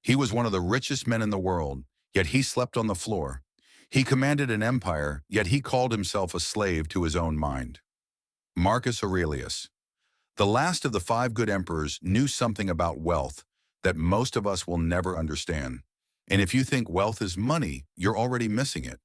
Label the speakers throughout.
Speaker 1: He was one of the richest men in the world, yet he slept on the floor. He commanded an empire, yet he called himself a slave to his own mind. Marcus Aurelius, the last of the five good emperors, knew something about wealth that most of us will never understand. And if you think wealth is money, you're already missing it.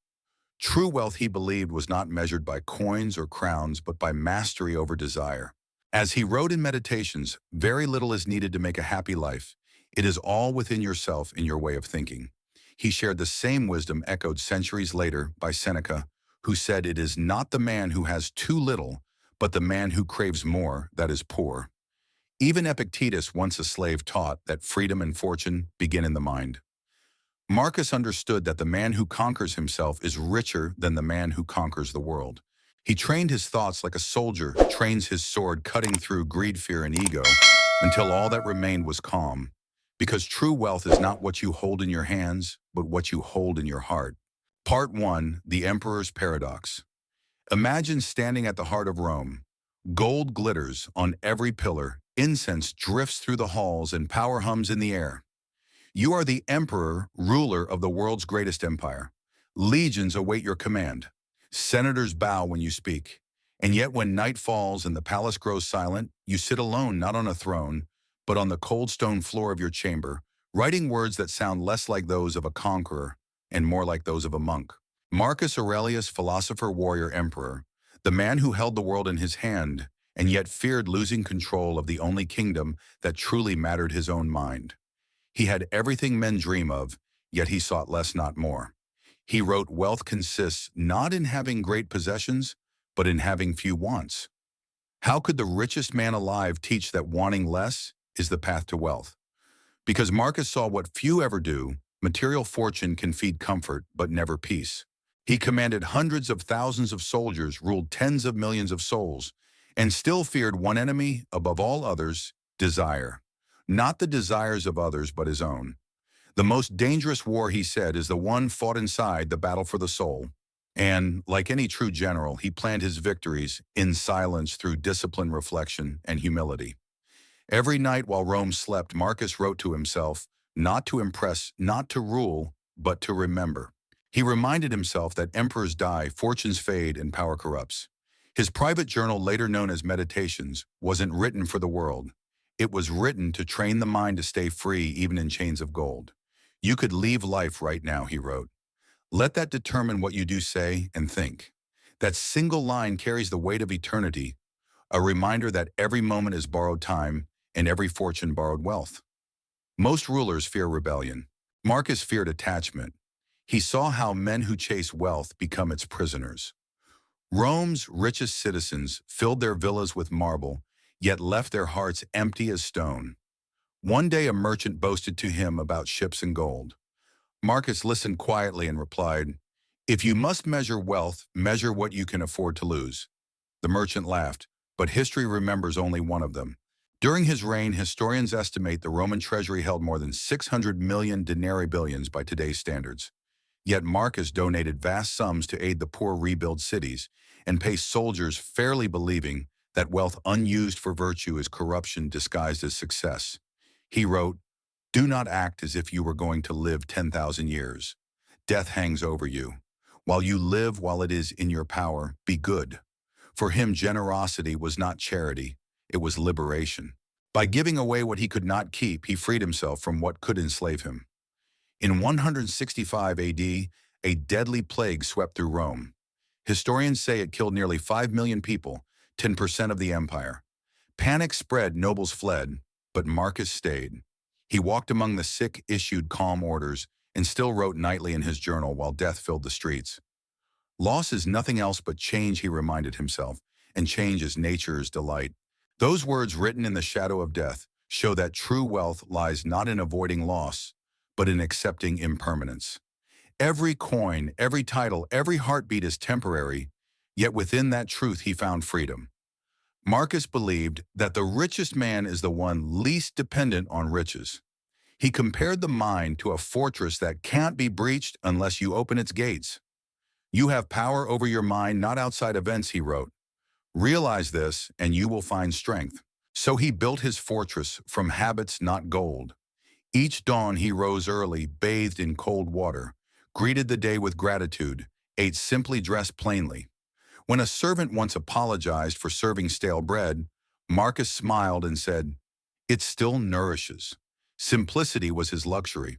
Speaker 1: True wealth, he believed, was not measured by coins or crowns, but by mastery over desire. As he wrote in Meditations, very little is needed to make a happy life. It is all within yourself in your way of thinking. He shared the same wisdom echoed centuries later by Seneca, who said it is not the man who has too little, but the man who craves more that is poor. Even Epictetus, once a slave, taught that freedom and fortune begin in the mind. Marcus understood that the man who conquers himself is richer than the man who conquers the world. He trained his thoughts like a soldier trains his sword, cutting through greed, fear, and ego until all that remained was calm. Because true wealth is not what you hold in your hands, but what you hold in your heart. Part 1. The Emperor's Paradox. Imagine standing at the heart of Rome. Gold glitters on every pillar, incense drifts through the halls, and power hums in the air. You are the emperor, ruler of the world's greatest empire. Legions await your command. Senators bow when you speak. And yet when night falls and the palace grows silent, you sit alone, not on a throne, but on the cold stone floor of your chamber, writing words that sound less like those of a conqueror and more like those of a monk. Marcus Aurelius, philosopher, warrior, emperor, the man who held the world in his hand and yet feared losing control of the only kingdom that truly mattered, his own mind. He had everything men dream of, yet he sought less, not more. He wrote, wealth consists not in having great possessions, but in having few wants. How could the richest man alive teach that wanting less is the path to wealth? Because Marcus saw what few ever do: material fortune can feed comfort, but never peace. He commanded hundreds of thousands of soldiers, ruled tens of millions of souls, and still feared one enemy above all others: desire. Not the desires of others, but his own. The most dangerous war, he said, is the one fought inside, the battle for the soul. And, like any true general, he planned his victories in silence through discipline, reflection, and humility. Every night while Rome slept, Marcus wrote to himself, not to impress, not to rule, but to remember. He reminded himself that emperors die, fortunes fade, and power corrupts. His private journal, later known as Meditations, wasn't written for the world. It was written to train the mind to stay free even in chains of gold. You could leave life right now, he wrote. Let that determine what you do, say, and think. That single line carries the weight of eternity, a reminder that every moment is borrowed time and every fortune borrowed wealth. Most rulers fear rebellion. Marcus feared attachment. He saw how men who chase wealth become its prisoners. Rome's richest citizens filled their villas with marble, yet left their hearts empty as stone. One day a merchant boasted to him about ships and gold. Marcus listened quietly and replied, "If you must measure wealth, measure what you can afford to lose." The merchant laughed, but history remembers only one of them. During his reign, historians estimate the Roman treasury held more than 600 million denarii, billions by today's standards. Yet Marcus donated vast sums to aid the poor rebuild cities and pay soldiers, fairly believing that wealth unused for virtue is corruption disguised as success. He wrote, "Do not act as if you were going to live 10,000 years. Death hangs over you. While you live, while it is in your power, be good." For him, generosity was not charity, it was liberation. By giving away what he could not keep, he freed himself from what could enslave him. In 165 AD, a deadly plague swept through Rome. Historians say it killed nearly 5 million people, 10% of the empire. Panic spread, nobles fled, but Marcus stayed. He walked among the sick, issued calm orders, and still wrote nightly in his journal while death filled the streets. Loss is nothing else but change, he reminded himself, and change is nature's delight. Those words, written in the shadow of death, show that true wealth lies not in avoiding loss, but in accepting impermanence. Every coin, every title, every heartbeat is temporary, yet within that truth he found freedom. Marcus believed that the richest man is the one least dependent on riches. He compared the mind to a fortress that can't be breached unless you open its gates. You have power over your mind, not outside events, he wrote. Realize this, and you will find strength. So he built his fortress from habits, not gold. Each dawn he rose early, bathed in cold water, greeted the day with gratitude, ate simply, dressed plainly. When a servant once apologized for serving stale bread, Marcus smiled and said, "It still nourishes." Simplicity was his luxury.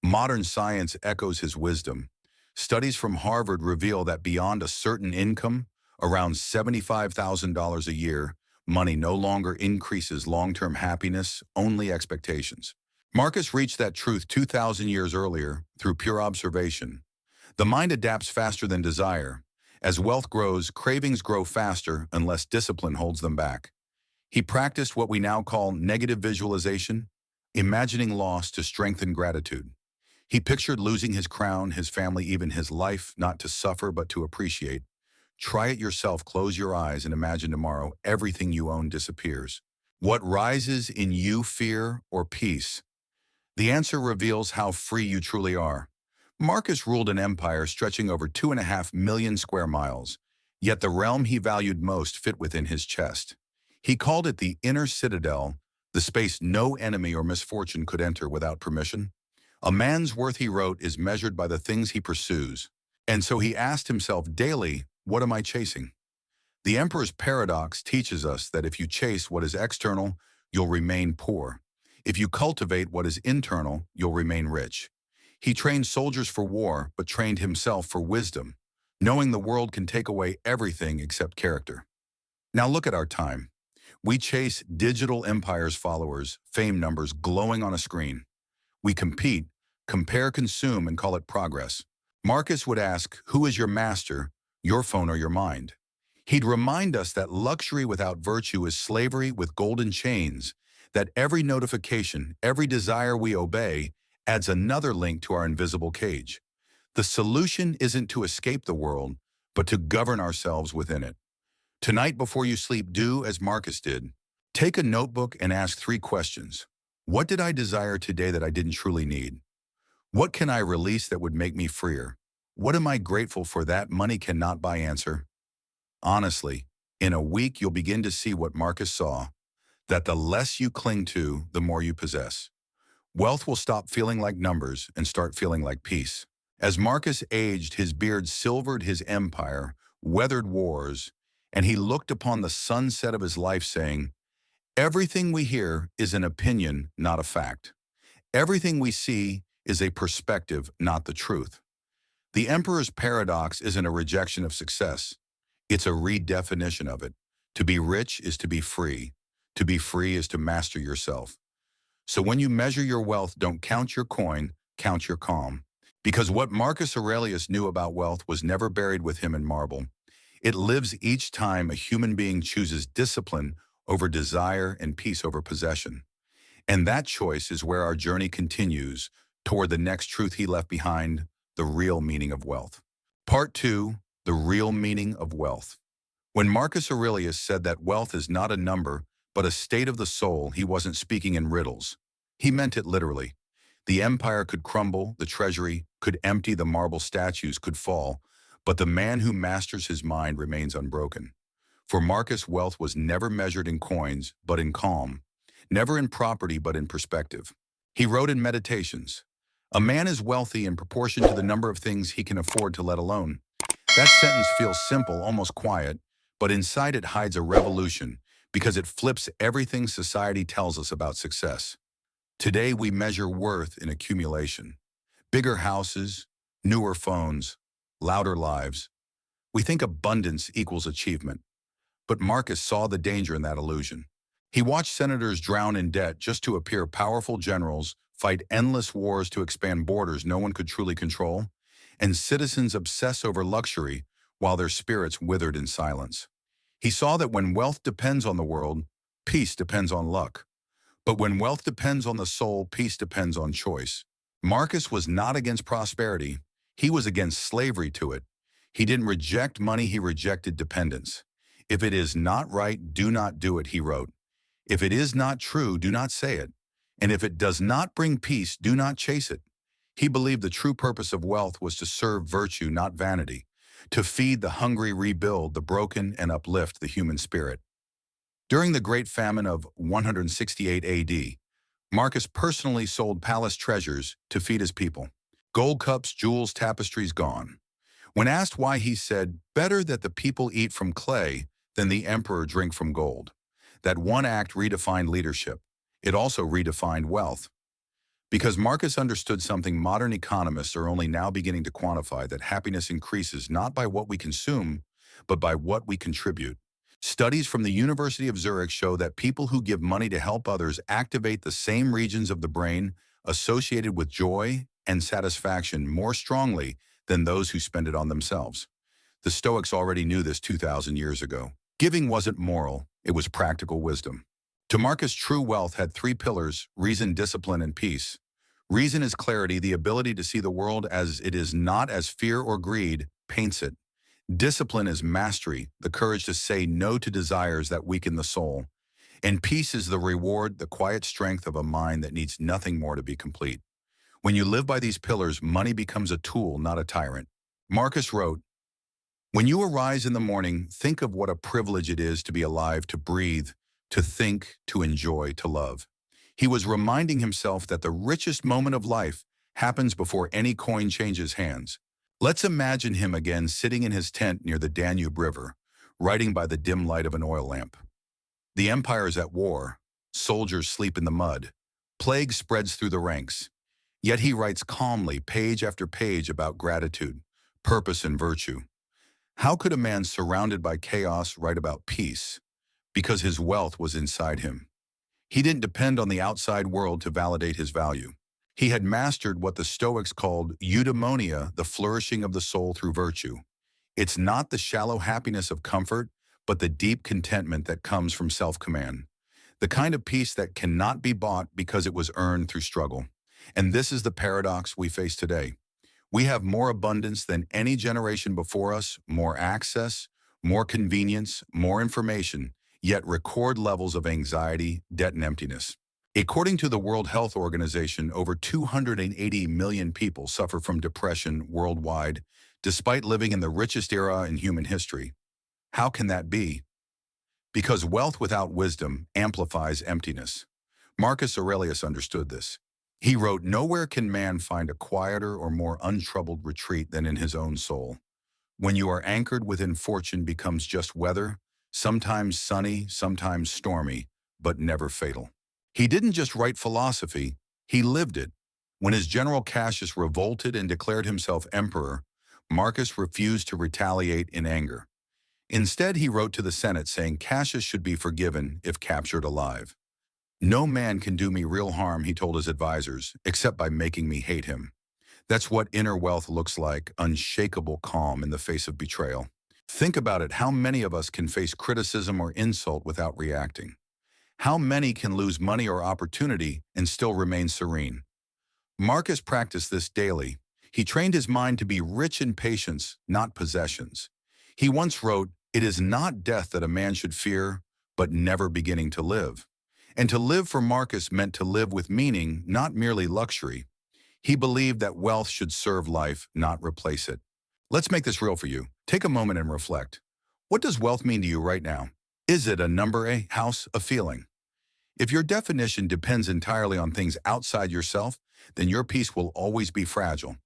Speaker 1: Modern science echoes his wisdom. Studies from Harvard reveal that beyond a certain income, around $75,000 a year, money no longer increases long-term happiness, only expectations. Marcus reached that truth 2,000 years earlier through pure observation. The mind adapts faster than desire. As wealth grows, cravings grow faster unless discipline holds them back. He practiced what we now call negative visualization, imagining loss to strengthen gratitude. He pictured losing his crown, his family, even his life, not to suffer but to appreciate. Try it yourself. Close your eyes and imagine tomorrow everything you own disappears. What rises in you, fear or peace? The answer reveals how free you truly are. Marcus ruled an empire stretching over 2.5 million square miles, yet the realm he valued most fit within his chest. He called it the inner citadel, the space no enemy or misfortune could enter without permission. A man's worth, he wrote, is measured by the things he pursues. And so he asked himself daily, what am I chasing? The emperor's paradox teaches us that if you chase what is external, you'll remain poor. If you cultivate what is internal, you'll remain rich. He trained soldiers for war, but trained himself for wisdom, knowing the world can take away everything except character. Now look at our time. We chase digital empires, followers, fame numbers glowing on a screen. We compete, compare, consume, and call it progress. Marcus would ask, who is your master, your phone or your mind? He'd remind us that luxury without virtue is slavery with golden chains, that every notification, every desire we obey, adds another link to our invisible cage. The solution isn't to escape the world, but to govern ourselves within it. Tonight before you sleep, do as Marcus did. Take a notebook and ask 3 questions. What did I desire today that I didn't truly need? What can I release that would make me freer? What am I grateful for that money cannot buy? Answer. Honestly, in a week you'll begin to see what Marcus saw, that the less you cling to, the more you possess. Wealth will stop feeling like numbers and start feeling like peace. As Marcus aged, his beard silvered his empire, weathered wars, and he looked upon the sunset of his life saying, everything we hear is an opinion, not a fact. Everything we see is a perspective, not the truth. The emperor's paradox isn't a rejection of success. It's a redefinition of it. To be rich is to be free. To be free is to master yourself. So when you measure your wealth, don't count your coin, count your calm. Because what Marcus Aurelius knew about wealth was never buried with him in marble. It lives each time a human being chooses discipline over desire and peace over possession. And that choice is where our journey continues toward the next truth he left behind, the real meaning of wealth. Part 2, the real meaning of wealth. When Marcus Aurelius said that wealth is not a number, but a state of the soul, he wasn't speaking in riddles. He meant it literally. The empire could crumble, the treasury could empty, the marble statues could fall, but the man who masters his mind remains unbroken. For Marcus, wealth was never measured in coins, but in calm, never in property, but in perspective. He wrote in Meditations, "A man is wealthy in proportion to the number of things he can afford to let alone." That sentence feels simple, almost quiet, but inside it hides a revolution because it flips everything society tells us about success. Today, we measure worth in accumulation. Bigger houses, newer phones, louder lives. We think abundance equals achievement. But Marcus saw the danger in that illusion. He watched senators drown in debt just to appear, powerful generals fight endless wars to expand borders no one could truly control, and citizens obsess over luxury while their spirits withered in silence. He saw that when wealth depends on the world, peace depends on luck. But when wealth depends on the soul, peace depends on choice. Marcus was not against prosperity. He was against slavery to it. He didn't reject money, he rejected dependence. If it is not right, do not do it, he wrote. If it is not true, do not say it. And if it does not bring peace, do not chase it. He believed the true purpose of wealth was to serve virtue, not vanity, to feed the hungry, rebuild the broken, and uplift the human spirit. During the Great Famine of 168 AD, Marcus personally sold palace treasures to feed his people. Gold cups, jewels, tapestries gone. When asked why, he said, "Better that the people eat from clay than the emperor drink from gold." That one act redefined leadership. It also redefined wealth. Because Marcus understood something modern economists are only now beginning to quantify, that happiness increases not by what we consume, but by what we contribute. Studies from the University of Zurich show that people who give money to help others activate the same regions of the brain associated with joy and satisfaction more strongly than those who spend it on themselves. The Stoics already knew this 2,000 years ago. Giving wasn't moral, it was practical wisdom. To Marcus, true wealth had three pillars: reason, discipline, and peace. Reason is clarity, the ability to see the world as it is, not as fear or greed paints it. Discipline is mastery, the courage to say no to desires that weaken the soul. And peace is the reward, the quiet strength of a mind that needs nothing more to be complete. When you live by these pillars, money becomes a tool, not a tyrant. Marcus wrote, "When you arise in the morning, think of what a privilege it is to be alive, to breathe, to think, to enjoy, to love." He was reminding himself that the richest moment of life happens before any coin changes hands. Let's imagine him again sitting in his tent near the Danube River, writing by the dim light of an oil lamp. The empire is at war, soldiers sleep in the mud, plague spreads through the ranks. Yet he writes calmly, page after page, about gratitude, purpose, and virtue. How could a man surrounded by chaos write about peace? Because his wealth was inside him. He didn't depend on the outside world to validate his value. He had mastered what the Stoics called eudaimonia, the flourishing of the soul through virtue. It's not the shallow happiness of comfort, but the deep contentment that comes from self-command. The kind of peace that cannot be bought because it was earned through struggle. And this is the paradox we face today. We have more abundance than any generation before us, more access, more convenience, more information, yet record levels of anxiety, debt, and emptiness. According to the World Health Organization, over 280 million people suffer from depression worldwide, despite living in the richest era in human history. How can that be? Because wealth without wisdom amplifies emptiness. Marcus Aurelius understood this. He wrote, "Nowhere can man find a quieter or more untroubled retreat than in his own soul. When you are anchored within, fortune becomes just weather, sometimes sunny, sometimes stormy, but never fatal." He didn't just write philosophy, he lived it. When his general Cassius revolted and declared himself emperor, Marcus refused to retaliate in anger. Instead, he wrote to the Senate saying Cassius should be forgiven if captured alive. "No man can do me real harm," he told his advisors, "except by making me hate him." That's what inner wealth looks like: unshakable calm in the face of betrayal. Think about it. How many of us can face criticism or insult without reacting? How many can lose money or opportunity and still remain serene? Marcus practiced this daily. He trained his mind to be rich in patience, not possessions. He once wrote, "It is not death that a man should fear, but never beginning to live." And to live for Marcus meant to live with meaning, not merely luxury. He believed that wealth should serve life, not replace it. Let's make this real for you. Take a moment and reflect. What does wealth mean to you right now? Is it a number, a house, a feeling? If your definition depends entirely on things outside yourself, then your peace will always be fragile.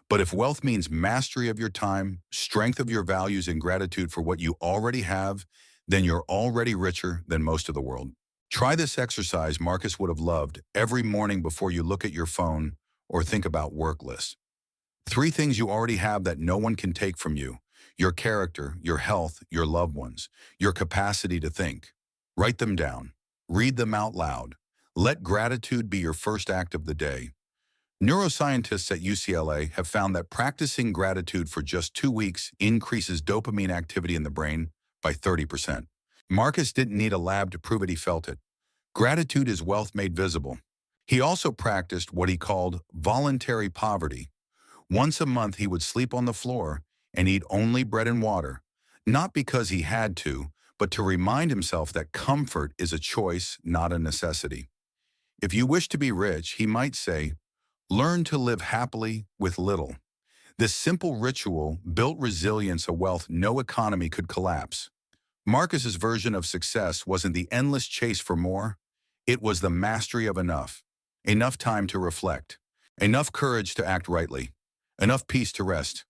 Speaker 1: But if wealth means mastery of your time, strength of your values, and gratitude for what you already have, then you're already richer than most of the world. Try this exercise Marcus would have loved every morning before you look at your phone or think about work lists. Three things you already have that no one can take from you: your character, your health, your loved ones, your capacity to think. Write them down. Read them out loud. Let gratitude be your first act of the day. Neuroscientists at UCLA have found that practicing gratitude for just 2 weeks increases dopamine activity in the brain by 30%. Marcus didn't need a lab to prove it, he felt it. Gratitude is wealth made visible. He also practiced what he called voluntary poverty. Once a month, he would sleep on the floor and eat only bread and water, not because he had to, but to remind himself that comfort is a choice, not a necessity. If you wish to be rich, he might say, learn to live happily with little. This simple ritual built resilience, a wealth no economy could collapse. Marcus's version of success wasn't the endless chase for more, it was the mastery of enough. enough time to reflect, enough courage to act rightly, enough peace to rest.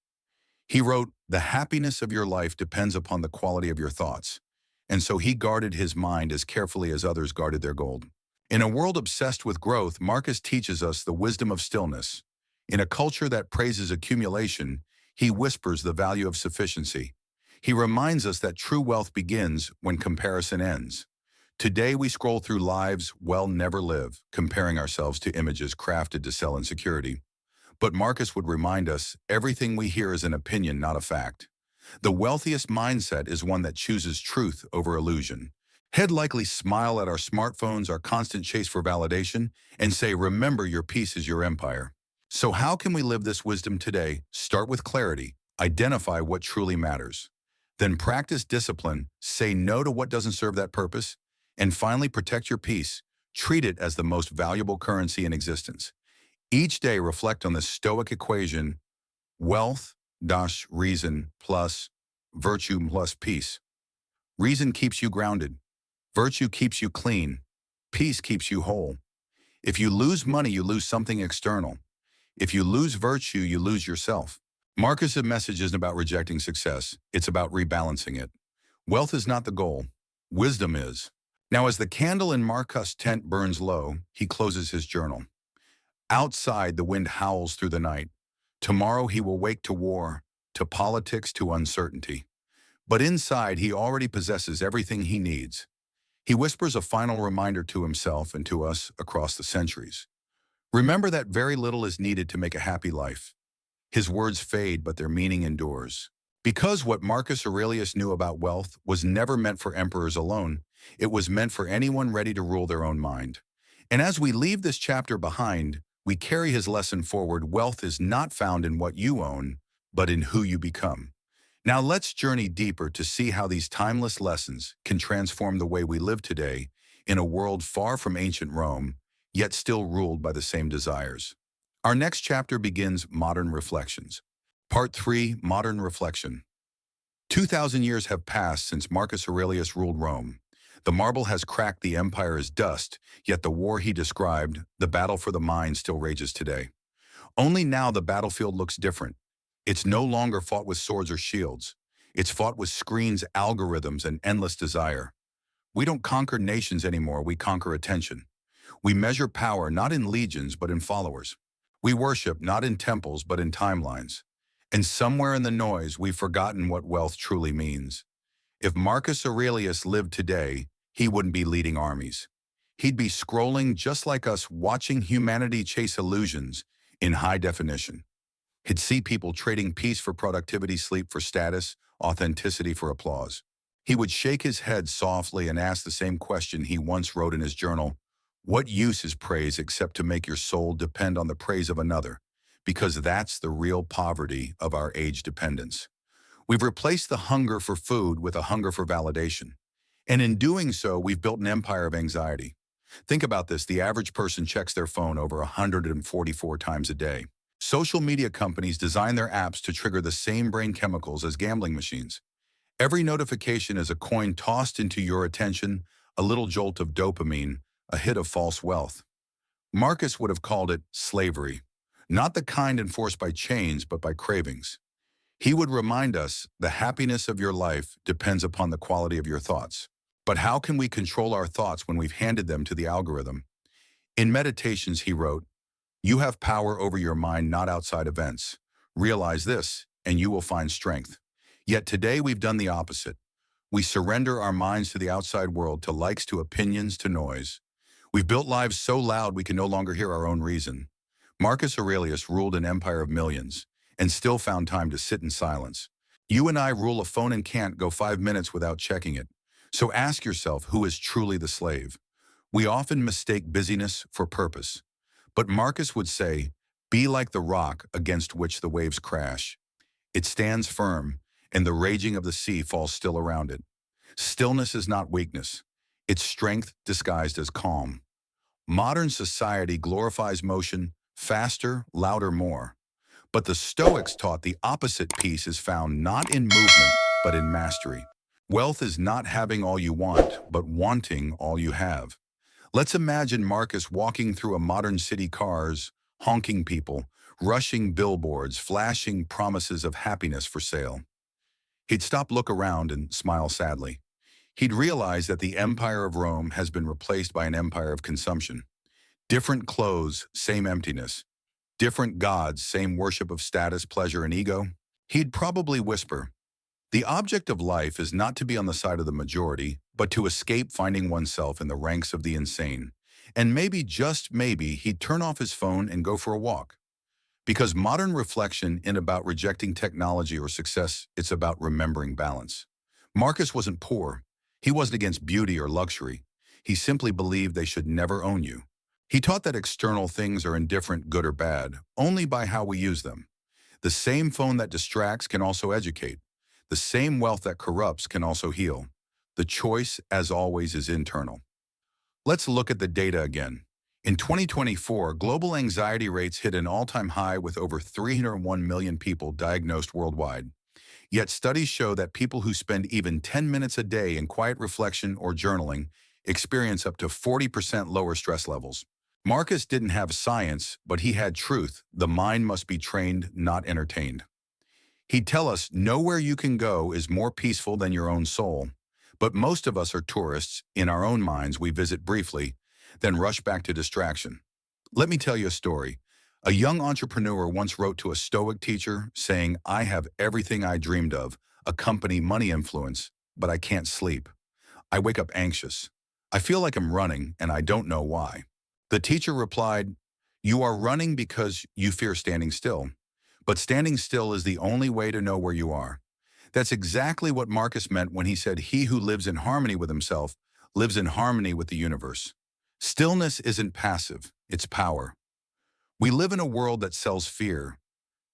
Speaker 1: He wrote, "The happiness of your life depends upon the quality of your thoughts." And so he guarded his mind as carefully as others guarded their gold. In a world obsessed with growth, Marcus teaches us the wisdom of stillness. In a culture that praises accumulation, he whispers the value of sufficiency. He reminds us that true wealth begins when comparison ends. Today we scroll through lives we'll never live, comparing ourselves to images crafted to sell insecurity. But Marcus would remind us, everything we hear is an opinion, not a fact. The wealthiest mindset is one that chooses truth over illusion. He'd likely smile at our smartphones, our constant chase for validation, and say, remember, your peace is your empire. So how can we live this wisdom today? Start with clarity. Identify what truly matters. Then practice discipline. Say no to what doesn't serve that purpose. And finally, protect your peace. Treat it as the most valuable currency in existence. Each day, reflect on the Stoic equation: wealth dash reason plus virtue plus peace. Reason keeps you grounded. Virtue keeps you clean. Peace keeps you whole. If you lose money, you lose something external. If you lose virtue, you lose yourself. Marcus' message isn't about rejecting success. It's about rebalancing it. Wealth is not the goal. Wisdom is. Now, as the candle in Marcus' tent burns low, he closes his journal. Outside, the wind howls through the night. Tomorrow he will wake to war, to politics, to uncertainty. But inside, he already possesses everything he needs. He whispers a final reminder to himself and to us across the centuries. Remember that very little is needed to make a happy life. His words fade, but their meaning endures. Because what Marcus Aurelius knew about wealth was never meant for emperors alone, it was meant for anyone ready to rule their own mind. And as we leave this chapter behind, we carry his lesson forward. Wealth is not found in what you own, but in who you become. Now let's journey deeper to see how these timeless lessons can transform the way we live today in a world far from ancient Rome, yet still ruled by the same desires. Our next chapter begins Modern Reflections. Part 3, Modern Reflection. 2,000 years have passed since Marcus Aurelius ruled Rome. The marble has cracked, the empire is dust, yet the war he described, the battle for the mind, still rages today. Only now the battlefield looks different. It's no longer fought with swords or shields. It's fought with screens, algorithms, and endless desire. We don't conquer nations anymore, we conquer attention. We measure power not in legions but in followers. We worship not in temples but in timelines. And somewhere in the noise, we've forgotten what wealth truly means. If Marcus Aurelius lived today, he wouldn't be leading armies. He'd be scrolling just like us, watching humanity chase illusions in high definition. He'd see people trading peace for productivity, sleep for status, authenticity for applause. He would shake his head softly and ask the same question he once wrote in his journal: what use is praise except to make your soul depend on the praise of another? Because that's the real poverty of our age dependence. We've replaced the hunger for food with a hunger for validation. And in doing so, we've built an empire of anxiety. Think about this: the average person checks their phone over 144 times a day. Social media companies design their apps to trigger the same brain chemicals as gambling machines. Every notification is a coin tossed into your attention, a little jolt of dopamine, a hit of false wealth. Marcus would have called it slavery, not the kind enforced by chains, but by cravings. He would remind us the happiness of your life depends upon the quality of your thoughts. But how can we control our thoughts when we've handed them to the algorithm? In Meditations, he wrote, "You have power over your mind, not outside events. Realize this, and you will find strength." Yet today we've done the opposite. We surrender our minds to the outside world, to likes, to opinions, to noise. We've built lives so loud we can no longer hear our own reason. Marcus Aurelius ruled an empire of millions and still found time to sit in silence. You and I rule a phone and can't go 5 minutes without checking it. So ask yourself, who is truly the slave? We often mistake busyness for purpose. But Marcus would say, be like the rock against which the waves crash. It stands firm, and the raging of the sea falls still around it. Stillness is not weakness. It's strength disguised as calm. Modern society glorifies motion: faster, louder, more. But the Stoics taught the opposite. Peace is found not in movement, but in mastery. Wealth is not having all you want, but wanting all you have. Let's imagine Marcus walking through a modern city, cars, honking people, rushing billboards, flashing promises of happiness for sale. He'd stop, look around, and smile sadly. He'd realize that the empire of Rome has been replaced by an empire of consumption. Different clothes, same emptiness. Different gods, same worship of status, pleasure, and ego. He'd probably whisper, "The object of life is not to be on the side of the majority, but to escape finding oneself in the ranks of the insane." And maybe, just maybe, he'd turn off his phone and go for a walk. Because modern reflection isn't about rejecting technology or success, it's about remembering balance. Marcus wasn't poor. He wasn't against beauty or luxury. He simply believed they should never own you. He taught that external things are indifferent, good or bad, only by how we use them. The same phone that distracts can also educate. The same wealth that corrupts can also heal. The choice, as always, is internal. Let's look at the data again. In 2024, global anxiety rates hit an all-time high with over 301 million people diagnosed worldwide. Yet studies show that people who spend even 10 minutes a day in quiet reflection or journaling experience up to 40% lower stress levels. Marcus didn't have science, but he had truth. The mind must be trained, not entertained. He'd tell us, nowhere you can go is more peaceful than your own soul. But most of us are tourists. In our own minds, we visit briefly, then rush back to distraction. Let me tell you a story. A young entrepreneur once wrote to a Stoic teacher saying, "I have everything I dreamed of, a company, money, influence, but I can't sleep. I wake up anxious. I feel like I'm running, and I don't know why." The teacher replied, "You are running because you fear standing still. But standing still is the only way to know where you are." That's exactly what Marcus meant when he said, "He who lives in harmony with himself lives in harmony with the universe." Stillness isn't passive, it's power. We live in a world that sells fear.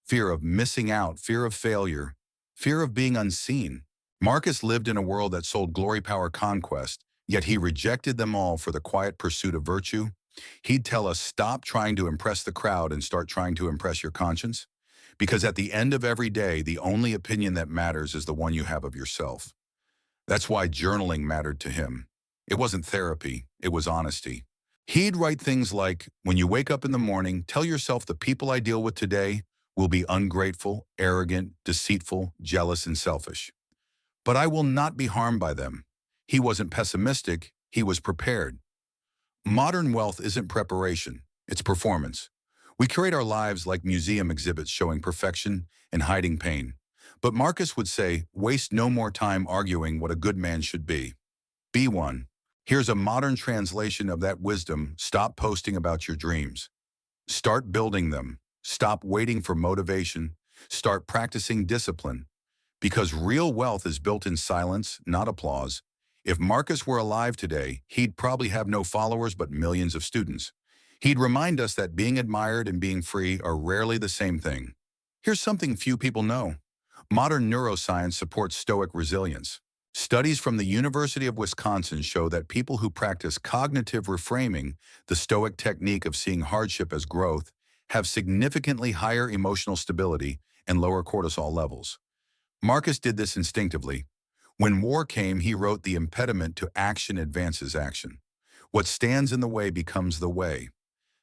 Speaker 1: Fear of missing out, fear of failure, fear of being unseen. Marcus lived in a world that sold glory, power, conquest, yet he rejected them all for the quiet pursuit of virtue. He'd tell us, stop trying to impress the crowd and start trying to impress your conscience. Because at the end of every day, the only opinion that matters is the one you have of yourself. That's why journaling mattered to him. It wasn't therapy, it was honesty. He'd write things like, when you wake up in the morning, tell yourself the people I deal with today will be ungrateful, arrogant, deceitful, jealous, and selfish. But I will not be harmed by them. He wasn't pessimistic, he was prepared. Modern wealth isn't preparation, it's performance. We curate our lives like museum exhibits showing perfection and hiding pain. But Marcus would say, waste no more time arguing what a good man should be. Be one. Here's a modern translation of that wisdom. Stop posting about your dreams. Start building them. Stop waiting for motivation. Start practicing discipline. Because real wealth is built in silence, not applause. If Marcus were alive today, he'd probably have no followers but millions of students. He'd remind us that being admired and being free are rarely the same thing. Here's something few people know. Modern neuroscience supports Stoic resilience. Studies from the University of Wisconsin show that people who practice cognitive reframing, the Stoic technique of seeing hardship as growth, have significantly higher emotional stability and lower cortisol levels. Marcus did this instinctively. When war came, he wrote, "The impediment to action advances action. What stands in the way becomes the way."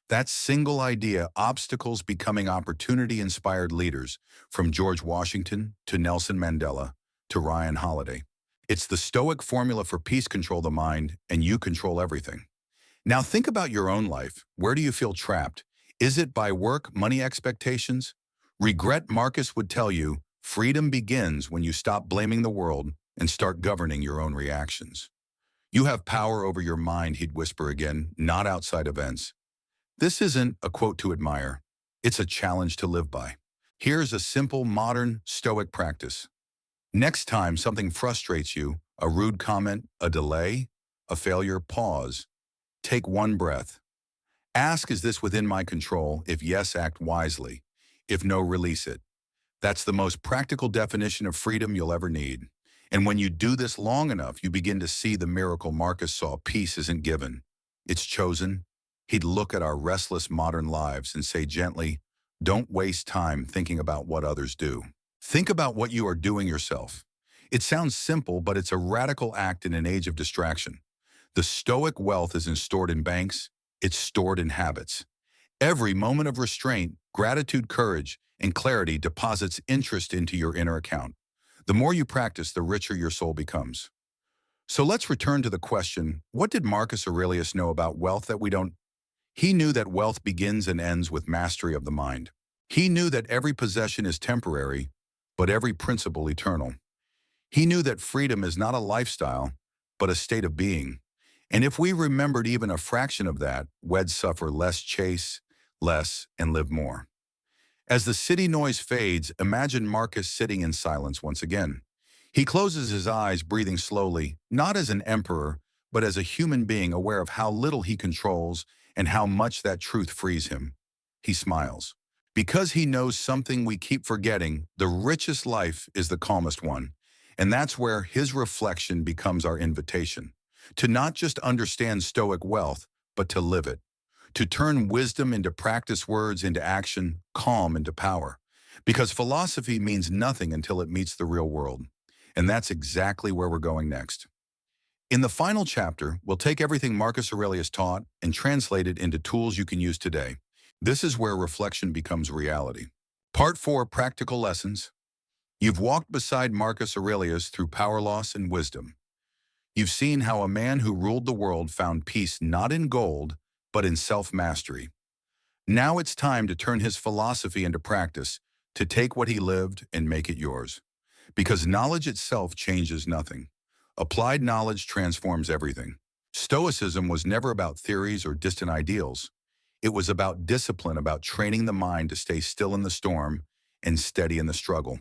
Speaker 1: That single idea, obstacles becoming opportunity, inspired leaders, from George Washington to Nelson Mandela to Ryan Holiday. It's the Stoic formula for peace. Control the mind, and you control everything. Now think about your own life. Where do you feel trapped? Is it by work, money, expectations? Regret? Marcus would tell you, freedom begins when you stop blaming the world and start governing your own reactions. You have power over your mind, he'd whisper again, not outside events. This isn't a quote to admire. It's a challenge to live by. Here's a simple, modern, Stoic practice. Next time something frustrates you, a rude comment, a delay, a failure, pause. Take one breath. Ask, is this within my control? If yes, act wisely. If no, release it. That's the most practical definition of freedom you'll ever need. And when you do this long enough, you begin to see the miracle Marcus saw. Peace isn't given. It's chosen. He'd look at our restless modern lives and say gently, don't waste time thinking about what others do. Think about what you are doing yourself. It sounds simple, but it's a radical act in an age of distraction. The Stoic wealth isn't stored in banks, it's stored in habits. Every moment of restraint, gratitude, courage, and clarity deposits interest into your inner account. The more you practice, the richer your soul becomes. So let's return to the question, what did Marcus Aurelius know about wealth that we don't? He knew that wealth begins and ends with mastery of the mind. He knew that every possession is temporary, but every principle eternal. He knew that freedom is not a lifestyle, but a state of being. And if we remembered even a fraction of that, we'd suffer less chase, less, and live more. As the city noise fades, imagine Marcus sitting in silence once again. He closes his eyes, breathing slowly, not as an emperor, but as a human being aware of how little he controls and how much that truth frees him. He smiles. Because he knows something we keep forgetting, the richest life is the calmest one. And that's where his reflection becomes our invitation. To not just understand Stoic wealth, but to live it. To turn wisdom into practice, words into action, calm into power. Because philosophy means nothing until it meets the real world. And that's exactly where we're going next. In the final chapter, we'll take everything Marcus Aurelius taught and translate it into tools you can use today. This is where reflection becomes reality. Part 4, Practical Lessons. You've walked beside Marcus Aurelius through power loss and wisdom. You've seen how a man who ruled the world found peace not in gold, but in self-mastery. Now it's time to turn his philosophy into practice, to take what he lived and make it yours. Because knowledge itself changes nothing. Applied knowledge transforms everything. Stoicism was never about theories or distant ideals. It was about discipline, about training the mind to stay still in the storm and steady in the struggle.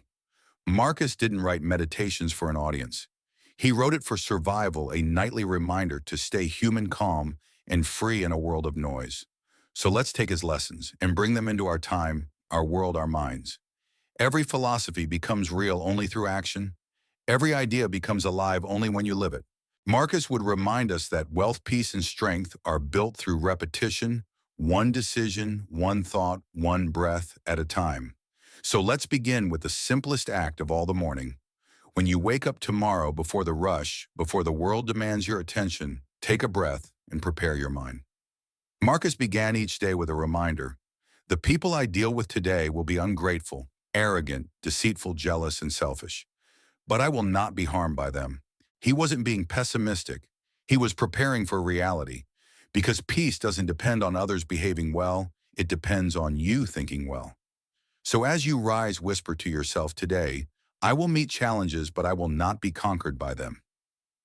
Speaker 1: Marcus didn't write meditations for an audience. He wrote it for survival, a nightly reminder to stay human, calm, and free in a world of noise. So let's take his lessons and bring them into our time, our world, our minds. Every philosophy becomes real only through action. Every idea becomes alive only when you live it. Marcus would remind us that wealth, peace, and strength are built through repetition, one decision, one thought, one breath at a time. So let's begin with the simplest act of all the morning. When you wake up tomorrow before the rush, before the world demands your attention, take a breath and prepare your mind. Marcus began each day with a reminder. The people I deal with today will be ungrateful, arrogant, deceitful, jealous, and selfish. But I will not be harmed by them. He wasn't being pessimistic. He was preparing for reality. Because peace doesn't depend on others behaving well, it depends on you thinking well. So as you rise, whisper to yourself today, I will meet challenges, but I will not be conquered by them.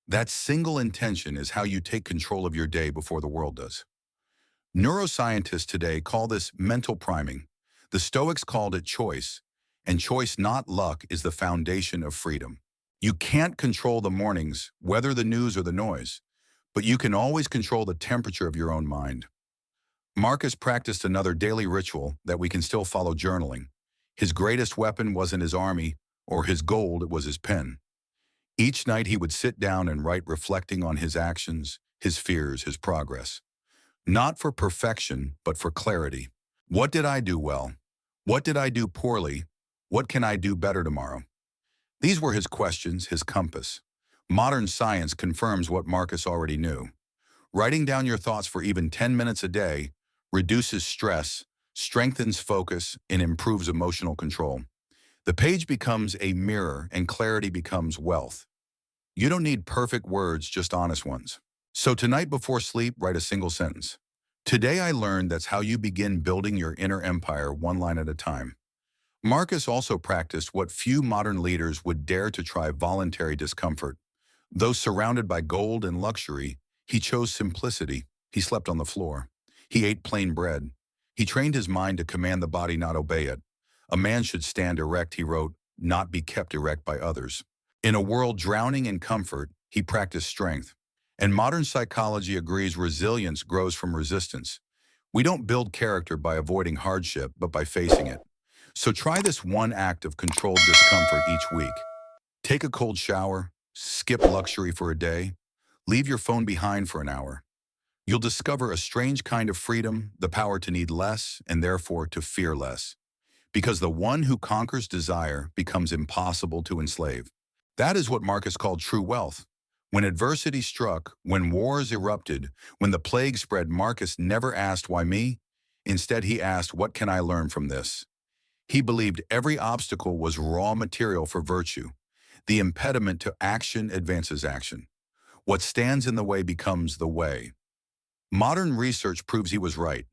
Speaker 1: That single intention is how you take control of your day before the world does. Neuroscientists today call this mental priming. The Stoics called it choice, and choice, not luck, is the foundation of freedom. You can't control the mornings, whether the news or the noise, but you can always control the temperature of your own mind. Marcus practiced another daily ritual that we can still follow: journaling. His greatest weapon wasn't his army or his gold, it was his pen. Each night he would sit down and write, reflecting on his actions, his fears, his progress. Not for perfection, but for clarity. What did I do well? What did I do poorly? What can I do better tomorrow? These were his questions, his compass. Modern science confirms what Marcus already knew. Writing down your thoughts for even 10 minutes a day reduces stress, strengthens focus, and improves emotional control. The page becomes a mirror and clarity becomes wealth. You don't need perfect words, just honest ones. So tonight before sleep, write a single sentence. Today I learned that's how you begin building your inner empire, one line at a time. Marcus also practiced what few modern leaders would dare to try: voluntary discomfort. Though surrounded by gold and luxury, he chose simplicity. He slept on the floor. He ate plain bread. He trained his mind to command the body, not obey it. A man should stand erect, he wrote, not be kept erect by others. In a world drowning in comfort, he practiced strength. And modern psychology agrees resilience grows from resistance. We don't build character by avoiding hardship, but by facing it. So try this one act of controlled discomfort each week. Take a cold shower, skip luxury for a day, leave your phone behind for an hour. You'll discover a strange kind of freedom, the power to need less and therefore to fear less. Because the one who conquers desire becomes impossible to enslave. That is what Marcus called true wealth. When adversity struck, when wars erupted, when the plague spread, Marcus never asked, "Why me?" Instead, he asked, "What can I learn from this?" He believed every obstacle was raw material for virtue. The impediment to action advances action. What stands in the way becomes the way. Modern research proves he was right.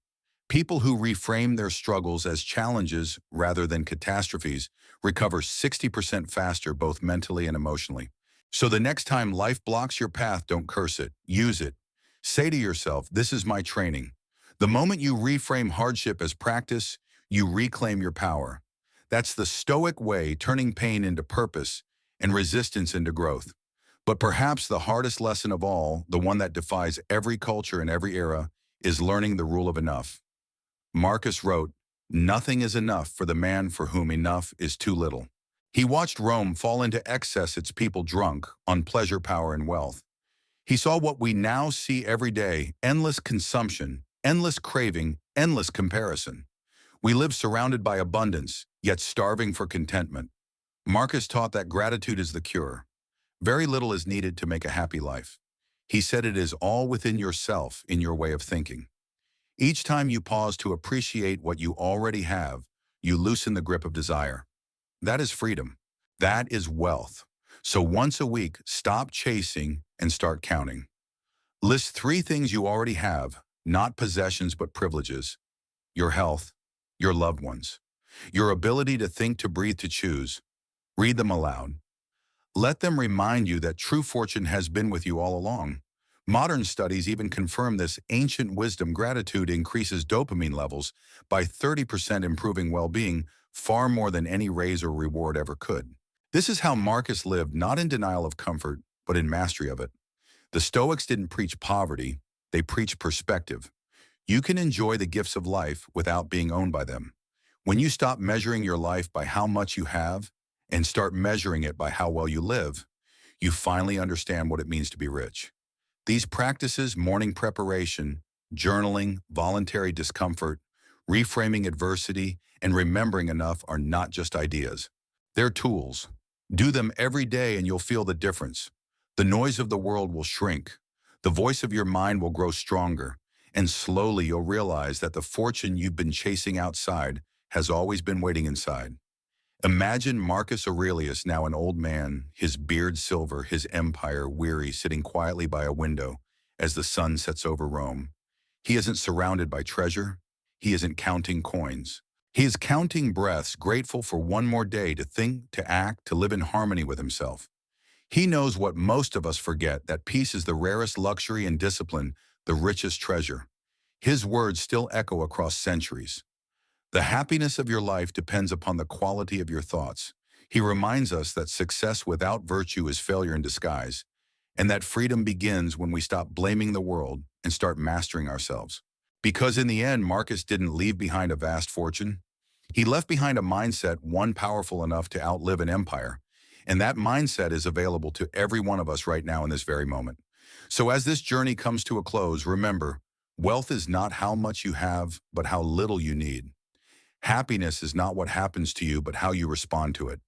Speaker 1: People who reframe their struggles as challenges rather than catastrophes recover 60% faster, both mentally and emotionally. So the next time life blocks your path, don't curse it, use it. Say to yourself, "This is my training." The moment you reframe hardship as practice, you reclaim your power. That's the Stoic way, turning pain into purpose and resistance into growth. But perhaps the hardest lesson of all, the one that defies every culture and every era, is learning the rule of enough. Marcus wrote, "Nothing is enough for the man for whom enough is too little." He watched Rome fall into excess, its people drunk on pleasure, power, and wealth. He saw what we now see every day: endless consumption, endless craving, endless comparison. We live surrounded by abundance, yet starving for contentment. Marcus taught that gratitude is the cure. Very little is needed to make a happy life. He said it is all within yourself, in your way of thinking. Each time you pause to appreciate what you already have, you loosen the grip of desire. That is freedom. That is wealth. So once a week, stop chasing and start counting. List 3 things you already have, not possessions but privileges: your health, your loved ones, your ability to think, to breathe, to choose. Read them aloud. Let them remind you that true fortune has been with you all along. Modern studies even confirm this ancient wisdom. Gratitude increases dopamine levels by 30%, improving well-being far more than any raise or reward ever could. This is how Marcus lived, not in denial of comfort, but in mastery of it. The Stoics didn't preach poverty, they preached perspective. You can enjoy the gifts of life without being owned by them. When you stop measuring your life by how much you have and start measuring it by how well you live, you finally understand what it means to be rich. These practices, morning preparation, journaling, voluntary discomfort, reframing adversity, and remembering enough, are not just ideas. They're tools. Do them every day and you'll feel the difference. The noise of the world will shrink. The voice of your mind will grow stronger. And slowly you'll realize that the fortune you've been chasing outside has always been waiting inside. Imagine Marcus Aurelius, now an old man, his beard silver, his empire weary, sitting quietly by a window as the sun sets over Rome. He isn't surrounded by treasure. He isn't counting coins. He is counting breaths, grateful for one more day to think, to act, to live in harmony with himself. He knows what most of us forget, that peace is the rarest luxury and discipline the richest treasure. His words still echo across centuries. The happiness of your life depends upon the quality of your thoughts. He reminds us that success without virtue is failure in disguise, and that freedom begins when we stop blaming the world and start mastering ourselves. Because in the end, Marcus didn't leave behind a vast fortune. He left behind a mindset, one powerful enough to outlive an empire. And that mindset is available to every one of us right now in this very moment. So as this journey comes to a close, remember, wealth is not how much you have, but how little you need. Happiness is not what happens to you, but how you respond to it.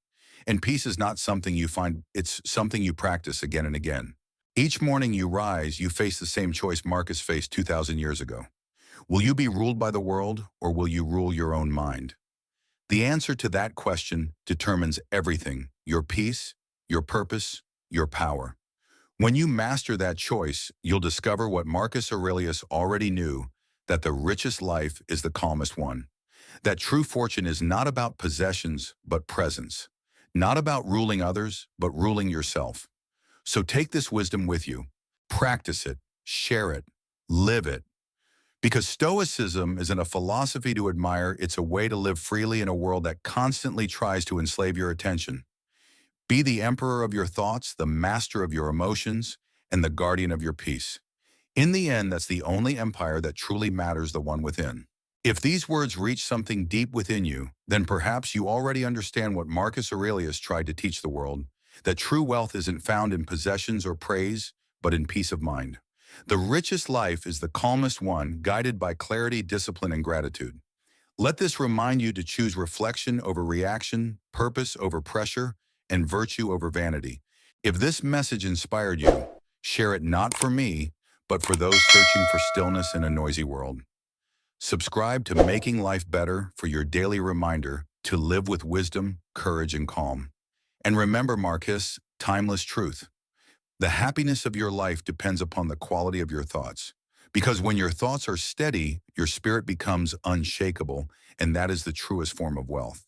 Speaker 1: And peace is not something you find, it's something you practice again and again. Each morning you rise, you face the same choice Marcus faced 2,000 years ago. Will you be ruled by the world, or will you rule your own mind? The answer to that question determines everything: your peace, your purpose, your power. When you master that choice, you'll discover what Marcus Aurelius already knew, that the richest life is the calmest one. That true fortune is not about possessions, but presence. Not about ruling others, but ruling yourself. So take this wisdom with you. Practice it, share it, live it. Because Stoicism isn't a philosophy to admire, it's a way to live freely in a world that constantly tries to enslave your attention. Be the emperor of your thoughts, the master of your emotions, and the guardian of your peace. In the end, that's the only empire that truly matters, the one within. If these words reach something deep within you, then perhaps you already understand what Marcus Aurelius tried to teach the world: that true wealth isn't found in possessions or praise, but in peace of mind. The richest life is the calmest one, guided by clarity, discipline, and gratitude. Let this remind you to choose reflection over reaction, purpose over pressure, and virtue over vanity. If this message inspired you, Share it not for me, but for those searching for stillness in a noisy world. Subscribe to Making Life Better for your daily reminder to live with wisdom, courage, and calm. And remember, Marcus, timeless truth. The happiness of your life depends upon the quality of your thoughts. Because when your thoughts are steady, your spirit becomes unshakable, and that is the truest form of wealth.